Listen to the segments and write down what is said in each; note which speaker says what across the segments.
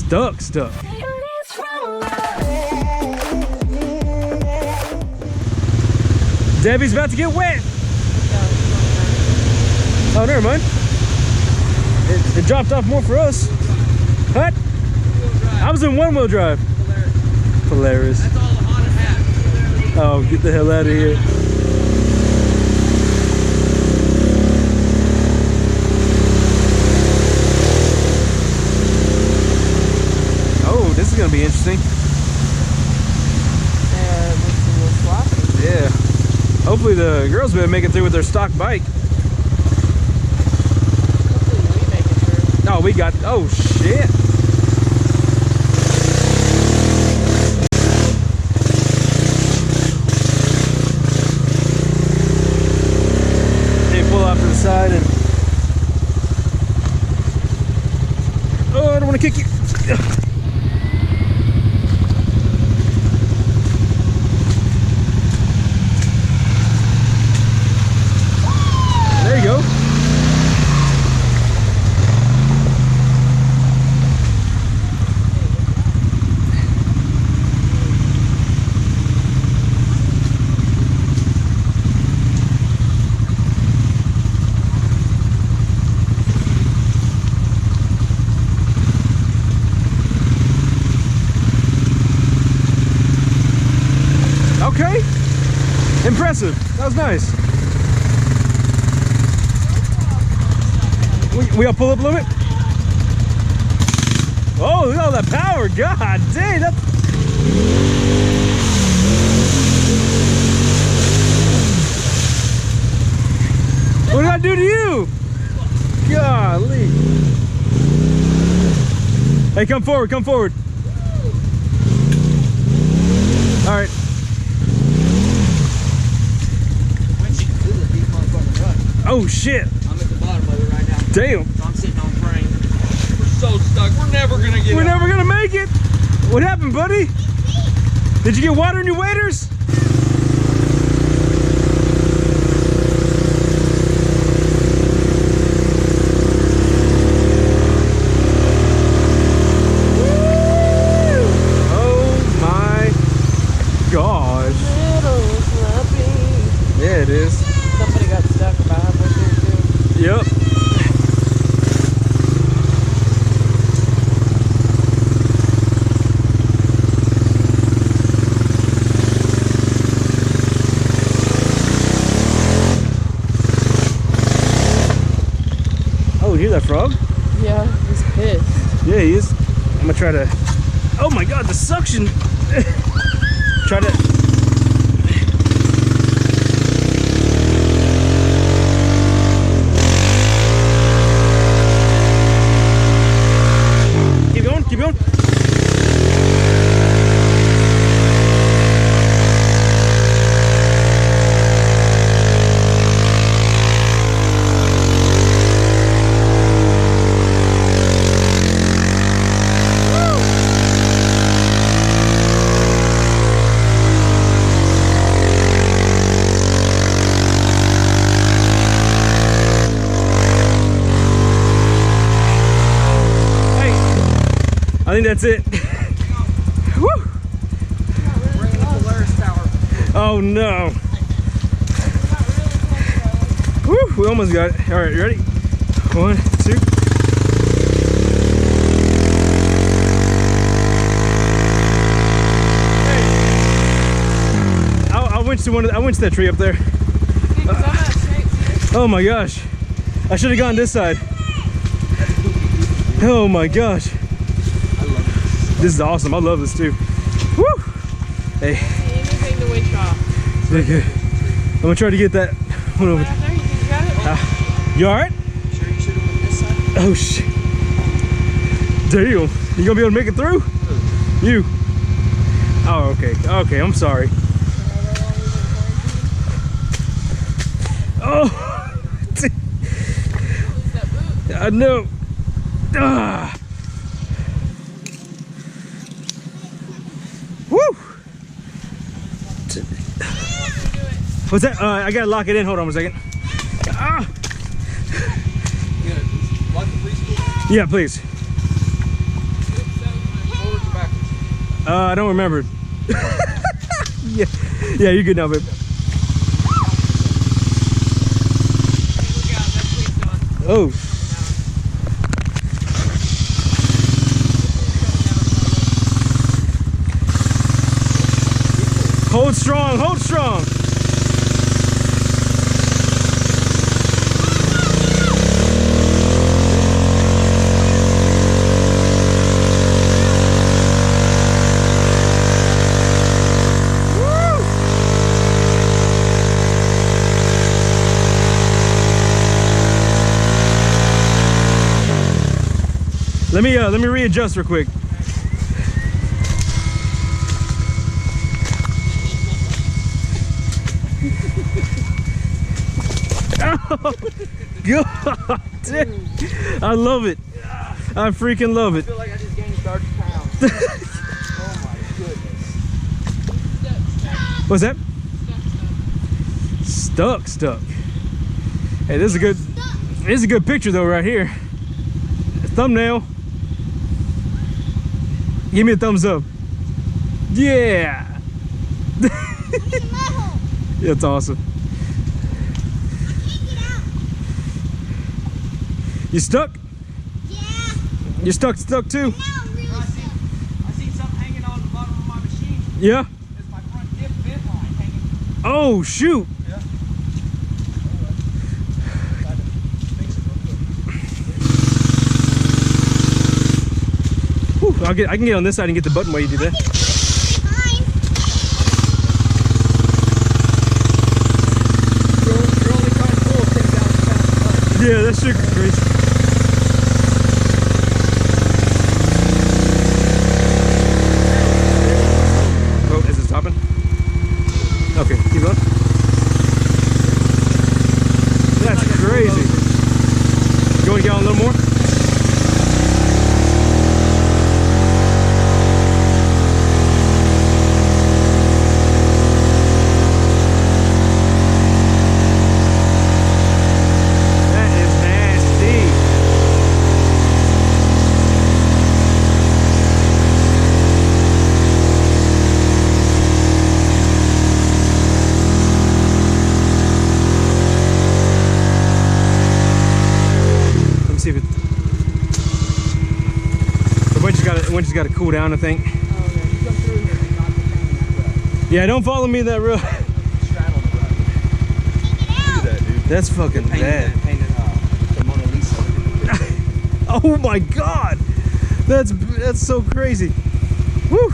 Speaker 1: stuck. Debbie's about to get wet. Oh, never mind. It dropped off more for us. What? I was in one-wheel drive. Polaris.
Speaker 2: That's all the Honda has.
Speaker 1: Oh, get the hell out of here. Oh, this is gonna be interesting. Yeah. Hopefully the girls will make it through with their stock bike.
Speaker 3: Hopefully we make it through.
Speaker 1: Oh, we got. Oh shit. Off to the side and oh, I don't want to kick you. There you go. Okay, impressive. That was nice. We gotta pull up a little bit. Oh, look at all that power! God dang, that's. What did I do to you? Golly! Hey, come forward! Come forward! All right. Oh shit!
Speaker 2: I'm at the bottom of it right now.
Speaker 1: Damn!
Speaker 2: So I'm sitting on frame. We're so stuck. We're never gonna get.
Speaker 1: We're
Speaker 2: up.
Speaker 1: never gonna make it. What happened, buddy? Did you get water in your waders? Oh my gosh! Yeah, it is.
Speaker 3: Somebody got stuck about halfway through too.
Speaker 1: Yep. Oh, you hear that frog?
Speaker 3: Yeah, he's pissed.
Speaker 1: Yeah, he is. I'm gonna try to. Oh my god, the suction! Try to. Keep going. I think that's it. Woo!
Speaker 2: Bringing the Polaris tower.
Speaker 1: Oh no. Woo! We almost got it. All right, you ready? 1, 2. I went to that tree up there. Oh my gosh. I should have gone this side. Oh my gosh. This is awesome. I love this too. Woo! Hey.
Speaker 3: Anything to wish off.
Speaker 1: Okay. I'm gonna try to get that one over.
Speaker 3: Right there, you got it?
Speaker 1: You alright?
Speaker 2: Sure you should have went this side?
Speaker 1: Oh shit. Damn. You gonna be able to make it through? You. Oh, okay. Okay, I'm sorry. Oh. I know. Ah. Woo! What's that? I gotta lock it in. Hold on a second. Ah!
Speaker 2: Lock the preschool?
Speaker 1: Yeah, please. I don't remember. Yeah, yeah, you're good now, babe. Oh. Hold strong, hold strong. Let me readjust real quick. Oh, God, dude. I love it. I freaking love it.
Speaker 2: I feel like I just gained 30 pounds. Oh my goodness.
Speaker 1: What's that? Stuck. Hey, this is a good picture though right here. Thumbnail. Give me a thumbs up. Yeah. It's awesome. You stuck?
Speaker 4: Yeah.
Speaker 1: You're stuck too?
Speaker 2: I see something hanging on the bottom of my machine.
Speaker 1: Yeah.
Speaker 2: It's my front diff vent line hanging.
Speaker 1: Oh shoot.
Speaker 2: Yeah.
Speaker 1: Whew, I can get on this side and get the button while you do that.
Speaker 2: You're only trying to pull 10,000 pounds.
Speaker 1: Yeah, that's super crazy. Oh, is it stopping? Okay, keep going. That's crazy. You want to get on a little more? Winch has got to cool down, I think. Yeah, don't follow me that road.
Speaker 2: Straddle the road. Look at that, dude.
Speaker 1: That's fucking bad.
Speaker 2: Painted the Mona Lisa.
Speaker 1: Oh my God, that's so crazy. Woo.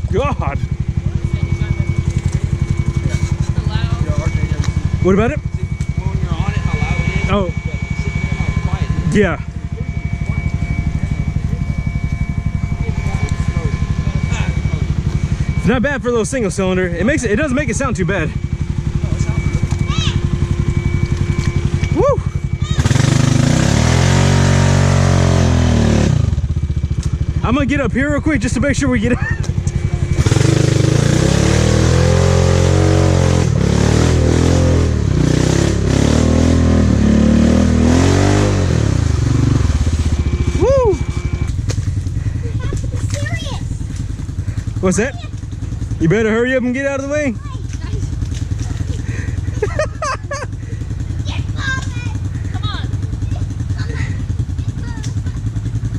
Speaker 1: God. What about it?
Speaker 2: When you're on it, how loud it is.
Speaker 1: Oh.
Speaker 2: But sitting there, how quiet it is.
Speaker 1: Yeah. It's not bad for a little single cylinder. It doesn't make it sound too bad. Woo! I'm gonna get up here real quick just to make sure we get it. Woo! What's that? You better hurry up and get out of the way.
Speaker 4: Come on.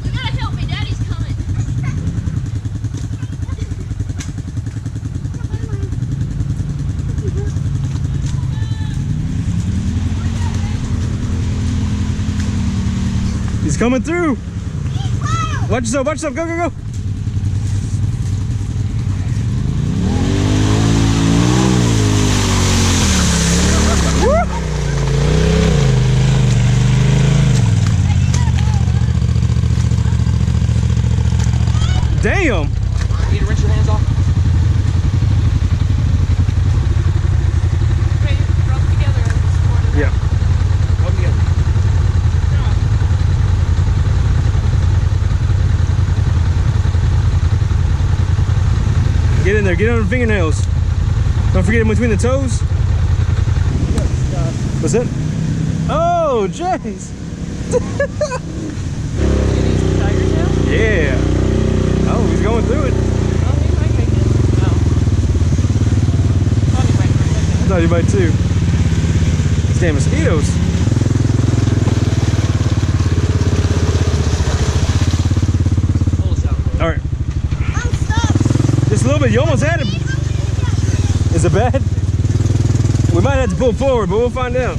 Speaker 4: You gotta help me. Daddy's coming.
Speaker 1: He's coming through. Watch yourself, go, go, go. get under the fingernails. Don't forget in between the toes. What's that? Oh, jeez. Yeah. Oh, he's going through it. I thought you might too. These damn mosquitoes. All right.
Speaker 4: I'm stuck.
Speaker 1: Just a little bit. You almost had it. Is it bad? We might have to pull forward, but we'll find out.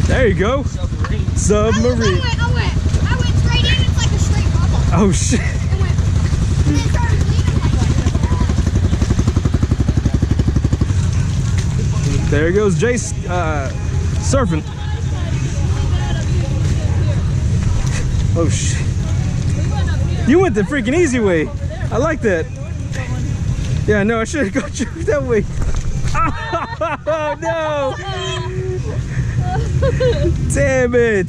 Speaker 1: There you go. Submarine.
Speaker 4: I went straight in. It's like a straight bubble.
Speaker 1: Oh shit.
Speaker 4: It went. And it started bleeding like
Speaker 1: There goes Jace surfing. Oh shit. You went the freaking easy way. I like that. Yeah, no, I should have got you that way. Oh no. Damn it!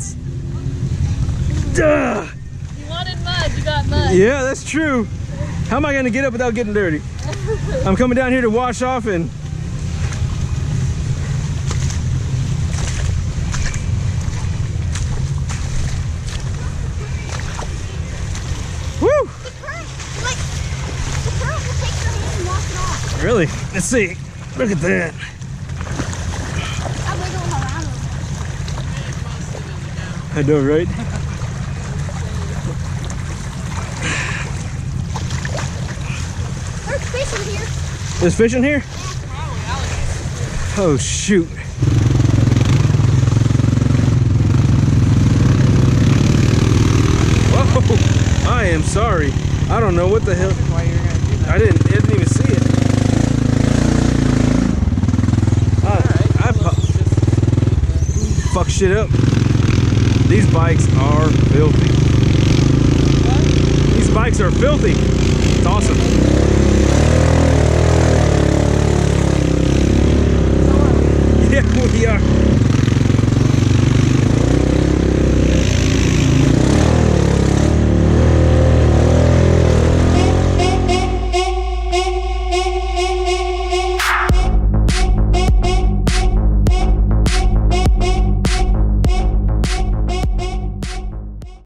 Speaker 1: Duh.
Speaker 3: You wanted mud, you got mud.
Speaker 1: Yeah, that's true. How am I gonna get up without getting dirty? I'm coming down here to wash off and... Woo!
Speaker 4: the current will take your hand and wash it off.
Speaker 1: Really? Let's see. Look at that.
Speaker 4: I wiggle them around.
Speaker 1: I know, right?
Speaker 4: There's fish in here.
Speaker 1: There's fish in here? Oh, shoot. Whoa, I am sorry. I don't know what the hell. I didn't even see it. Fuck shit up. These bikes are filthy. These bikes are filthy. It's awesome. Yeah, we are.